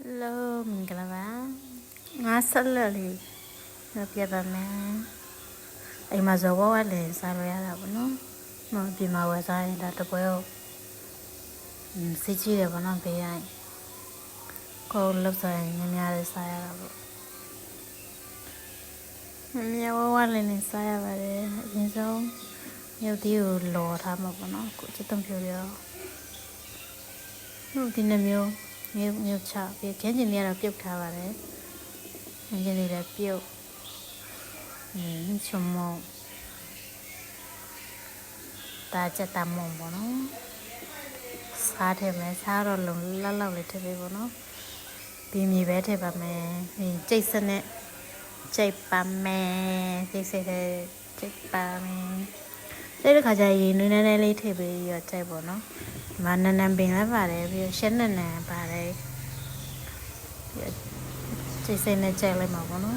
Hello, mình là bà. Ngã sẵn là đi. Nó kia bà mẹ. Ấy mà giờ quá là sao rồi là nó. Nó bị mà quá sai đã tập bơi. Xí chi là bà nó bị ai. Cô lớp sai nhà là sai là bà. Nhà quá là sai là bà đấy. Nhưng sao? Nhiều điều lò tham mà bà nó cũng chỉ tâm phiêu điều. Nó tin là nhiều chả. Vì cái gì nhà là biết khá bà đấy. Cái gì là biết. Chồng mồ taจะตามมองบ่เนาะซาเทแม่ซาတော့လုံလောက်လောက်လေးထည့်ပေးပေါ့နော်ပြီးမြေပဲထည့်ပါမယ်ပြီးကျိတ်စနဲ့ကျိတ်ပါမယ်စိတ်စိတ်တဲ့ကျိတ်ပါမယ်တဲ့ခါကျရင်နည်းနည်းလေးထည့်ပေးရကျိတ်ပေါ့နော်ဒီမှာနန်းနန်းပင်လည်းပါတယ်ပြီးရှက်နန်းနန်းပါတယ်ကျိတ်စိတ်နဲ့ကျိတ်လိုက်မှာပေါ့နော်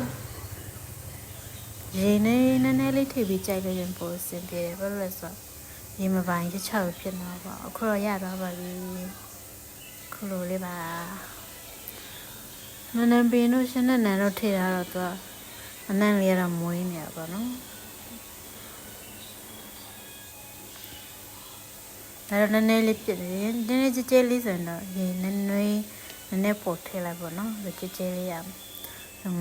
ရေနဲ့နည်းနည်းလေးထည့်ပြီးကျိတ်လို့ရင်ပိုစင်ပြေတယ်ဘာလို့လဲဆိုတော့ဒီမပိုင်းချောက်ဖြစ်နေတော့အခုတော့ရသွားပါပြီခုလိုလေးပါနန်းနန်းပင်တို့ရှင်းတဲ့နန်းတို့ထည့်ရတော့သူအနံ့လေးတော့မွေးနေရပါတော့ဒါတော့နည်းနည်းလေးပြစ်တယ်နည်းနည်းကြဲကြဲလေးဆိုရင်တော့ဒီနည်းနည်းပို့ထည့်လိုက်ပေါ့နော်ဒီကြဲကြဲလေးရ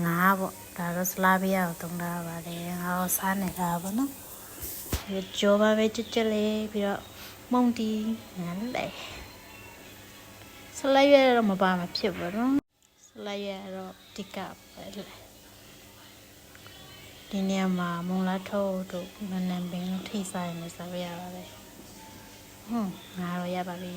ငါးပေါ့ဒါတော့စလာဗီယာကိုတုံးထားပါတယ်ငါ့ကိုစားနေတာပေါ့နော်ကြောပါပဲကြက်ကြက်လေးပြီးတော့မုံတီနန်းလေဆလိုက်ရတော့မပါမဖြစ်ဘူးနော်ဆလိုက်ရတော့တိကပဲလေဒီနေရာမှာမုံလာထိုးတို့နန်းနန်းပင်ထိစားရနေစားရပါပဲငါတော့ရပါပြီ